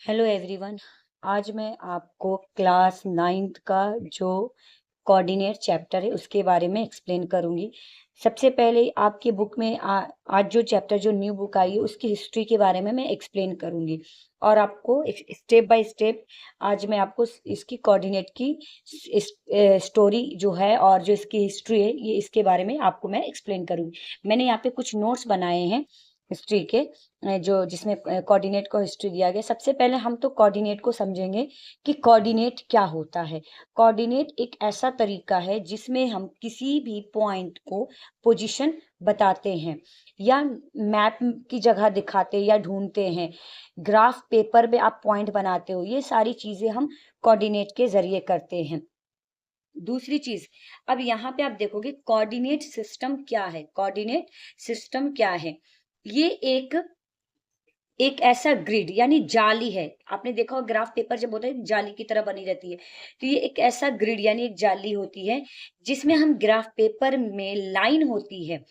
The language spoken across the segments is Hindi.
Hello everyone. आज मैं आपको क्लास 9th का जो कोऑर्डिनेट चैप्टर है उसके बारे में एक्सप्लेन करूंगी। सबसे पहले आपकी बुक में आज जो चैप्टर जो न्यू बुक आई है उसकी हिस्ट्री के बारे में मैं एक्सप्लेन करूंगी और आपको स्टेप बाय स्टेप आज मैं आपको इसकी कोऑर्डिनेट की स्टोरी जो है और जो इसकी हिस्ट्री है ये इसके बारे में आपको मैं एक्सप्लेन करूंगी। मैंने यहाँ पे कुछ नोट्स बनाए हैं हिस्ट्री के जो जिसमें कोऑर्डिनेट को हिस्ट्री दिया गया। सबसे पहले हम तो कोऑर्डिनेट को समझेंगे कि कोऑर्डिनेट क्या होता है। कोऑर्डिनेट एक ऐसा तरीका है जिसमें हम किसी भी पॉइंट को पोजीशन बताते हैं या मैप की जगह दिखाते या ढूंढते हैं। ग्राफ पेपर में आप पॉइंट बनाते हो, ये सारी चीजें हम कोऑर्डिनेट के जरिए करते हैं। दूसरी चीज, अब यहाँ पे आप देखोगे कोऑर्डिनेट सिस्टम क्या है। कोऑर्डिनेट सिस्टम क्या है? ये एक ऐसा ग्रिड यानी जाली है। आपने देखा होगा ग्राफ पेपर जब होता है जाली की तरह बनी रहती है, तो ये एक ऐसा ग्रिड यानी एक जाली होती है जिसमें हम ग्राफ पेपर में लाइन होती है,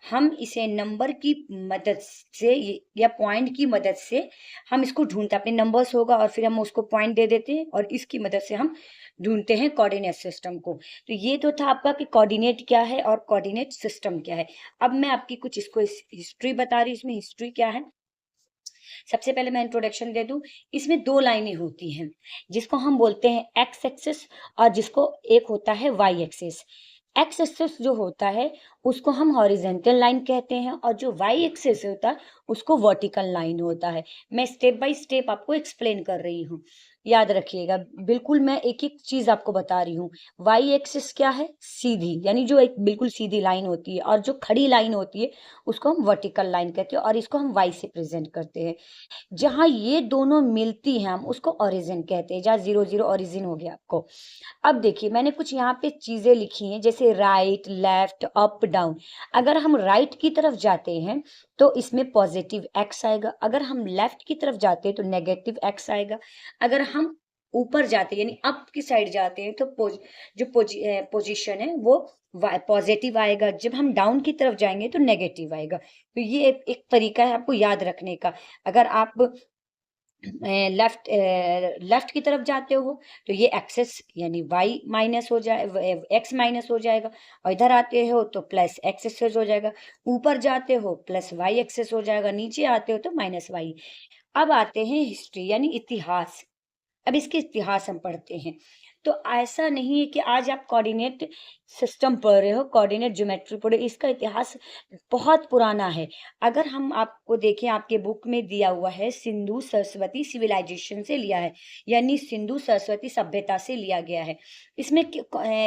हम इसे नंबर की मदद से या पॉइंट की मदद से हम इसको ढूंढते हैं। अपने नंबर्स होगा और फिर हम उसको पॉइंट दे देते हैं और इसकी मदद से हम ढूंढते हैं कोऑर्डिनेट सिस्टम को। तो ये तो था आपका कि कोऑर्डिनेट क्या है और कोऑर्डिनेट सिस्टम क्या है। अब मैं आपकी कुछ इसको हिस्ट्री बता रही हूँ। इसमें हिस्ट्री क्या है, सबसे पहले मैं इंट्रोडक्शन दे दूं। इसमें दो लाइनें होती हैं जिसको हम बोलते हैं एक्स एक्सिस और जिसको एक होता है वाई एक्सिस। एक्स एक्सिस जो होता है उसको हम हॉरिजेंटल लाइन कहते हैं और जो वाई एक्सिस होता है उसको वर्टिकल लाइन होता है। मैं स्टेप बाय स्टेप आपको एक्सप्लेन कर रही हूँ, याद रखिएगा बिल्कुल। मैं एक एक चीज आपको बता रही हूँ। वाई एक्सिस क्या है? सीधी, यानी जो एक बिल्कुल सीधी लाइन होती है, और जो खड़ी लाइन होती है उसको हम वर्टिकल लाइन कहते हैं और इसको हम वाई से प्रेजेंट करते हैं। जहां ये दोनों मिलती हैं हम उसको ओरिजिन कहते हैं, जहां 0 0 ओरिजिन हो गया आपको। अब देखिए मैंने कुछ यहाँ पे चीजें लिखी हैं जैसे राइट, लेफ्ट, अप, डाउन। अगर हम राइट की तरफ जाते हैं तो इसमें पॉजिटिव एक्स आएगा, अगर हम लेफ्ट की तरफ जाते हैं तो नेगेटिव एक्स आएगा। अगर हम ऊपर जाते हैं यानी अप की साइड जाते हैं तो जो पोजीशन है वो पॉजिटिव आएगा। जब हम डाउन की तरफ जाएंगे तो नेगेटिव आएगा। तो ये एक तरीका है आपको याद रखने का। अगर आप लेफ्ट की तरफ जाते हो तो ये एक्सेस यानी वाई माइनस हो जाए, एक्स माइनस हो जाएगा, और इधर आते हो तो प्लस एक्स एक्सेस हो जाएगा। ऊपर जाते हो प्लस वाई एक्सेस हो जाएगा, नीचे आते हो तो माइनस वाई। अब आते हैं हिस्ट्री यानी इतिहास। अब इसके इतिहास हम पढ़ते हैं। तो ऐसा नहीं है कि आज आप कोऑर्डिनेट सिस्टम पढ़ रहे हो, कोऑर्डिनेट ज्योमेट्री पढ़े, इसका इतिहास बहुत पुराना है। अगर हम आपको देखें, आपके बुक में दिया हुआ है सिंधु सरस्वती सिविलाइजेशन से लिया है, यानी सिंधु सरस्वती सभ्यता से लिया गया है। इसमें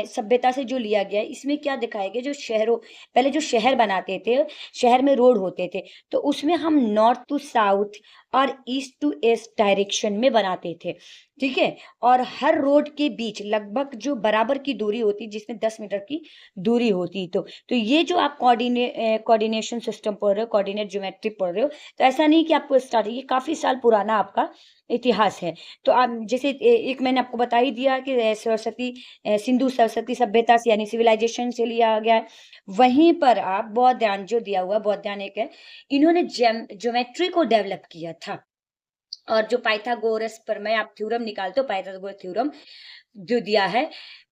सभ्यता से जो लिया गया है इसमें क्या दिखाया गया, जो शहरों, पहले जो शहर बनाते थे, शहर में रोड होते थे तो उसमें हम नॉर्थ टू साउथ और ईस्ट टू ईस्ट डायरेक्शन में बनाते थे, ठीक है। और हर रोड के बीच लगभग जो बराबर की दूरी होती, जिसमें 10 मीटर की दूरी होती। तो ये जो आप कोऑर्डिनेशन सिस्टम पढ़ रहे हो, कोऑर्डिनेट ज्योमेट्री पढ़ रहे हो, तो ऐसा नहीं कि आपको स्टार्ट, ये काफी साल पुराना आपका इतिहास है। तो आप जैसे एक मैंने आपको बता ही दिया कि सरस्वती, सिंधु सरस्वती सभ्यता से यानी सिविलाइजेशन से लिया गया है। वहीं पर आप बौद्धायन जो दिया हुआ, बौद्धायन एक है, इन्होंने ज्योमेट्री को डेवलप किया था। और जो पाइथागोरस प्रमेय आप थ्योरम निकालते हो, पाइथागोरस थ्योरम जो दिया है,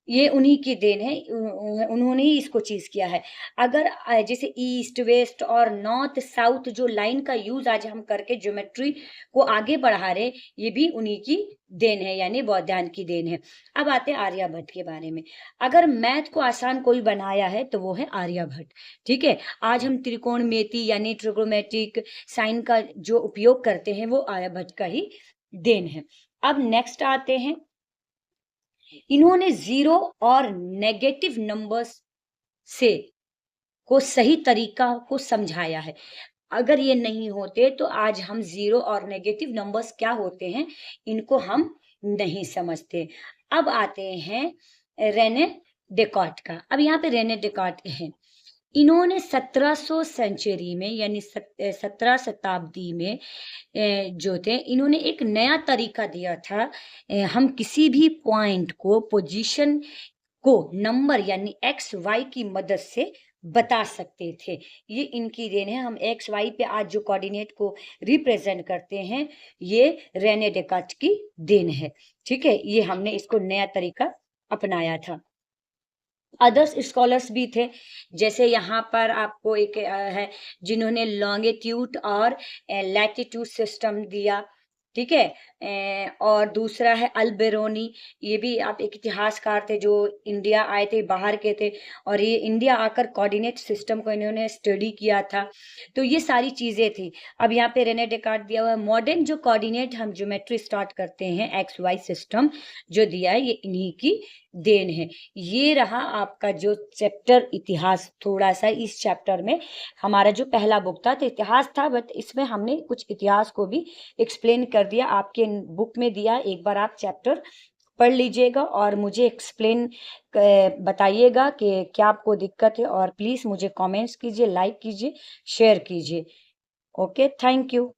ये उन्हीं की देन है। उन्होंने ही इसको चीज किया है। अगर जैसे ईस्ट वेस्ट और नॉर्थ साउथ जो लाइन का यूज आज हम करके ज्योमेट्री को आगे बढ़ा रहे, ये भी उन्हीं की देन है, यानी बौद्धायन की देन है। अब आते हैं आर्यभट्ट के बारे में। अगर मैथ को आसान कोई बनाया है तो वो है आर्यभट्ट, ठीक है। आज हम त्रिकोणमिति यानी ट्रिग्नोमेट्रिक साइन का जो उपयोग करते हैं वो आर्यभट्ट का ही देन है। अब नेक्स्ट आते हैं, इन्होंने जीरो और नेगेटिव नंबर्स से को सही तरीका को समझाया है। अगर ये नहीं होते तो आज हम जीरो और नेगेटिव नंबर्स क्या होते हैं इनको हम नहीं समझते। अब आते हैं रेने डेकार्ट का। अब यहाँ पे रेने डेकार्ट है, इन्होंने 1700 सेंचुरी में यानी 17 शताब्दी में जो थे, इन्होंने एक नया तरीका दिया था। हम किसी भी पॉइंट को, पोजीशन को नंबर यानी एक्स वाई की मदद से बता सकते थे। ये इनकी देन है। हम एक्स वाई पे आज जो कोऑर्डिनेट को रिप्रेजेंट करते हैं, ये रेने डेकार्ट की देन है। ठीक है, ये हमने इसको नया तरीका अपनाया था। अदर्स स्कॉलर्स भी थे, जैसे यहाँ पर आपको एक है जिन्होंने लॉन्गिट्यूड और लैटिट्यूड सिस्टम दिया। ठीक है, और दूसरा है अल्बेरोनी। ये भी आप एक इतिहासकार थे जो इंडिया आए थे, बाहर के थे, और ये इंडिया आकर कोऑर्डिनेट सिस्टम को इन्होंने स्टडी किया था। तो ये सारी चीज़ें थी। अब यहाँ पे रेने डेकार्ट दिया हुआ है। मॉडर्न जो कोऑर्डिनेट हम ज्योमेट्री स्टार्ट करते हैं, एक्स वाई सिस्टम जो दिया है, ये इन्हीं की देन है। ये रहा आपका जो चैप्टर इतिहास। थोड़ा सा इस चैप्टर में हमारा जो पहला बुक था तो इतिहास था, बट इसमें हमने कुछ इतिहास को भी एक्सप्लेन कर दिया। आपके बुक में दिया, एक बार आप चैप्टर पढ़ लीजिएगा और मुझे एक्सप्लेन बताइएगा कि क्या आपको दिक्कत है, और प्लीज़ मुझे कमेंट्स कीजिए, लाइक कीजिए, शेयर कीजिए। Okay, thank you.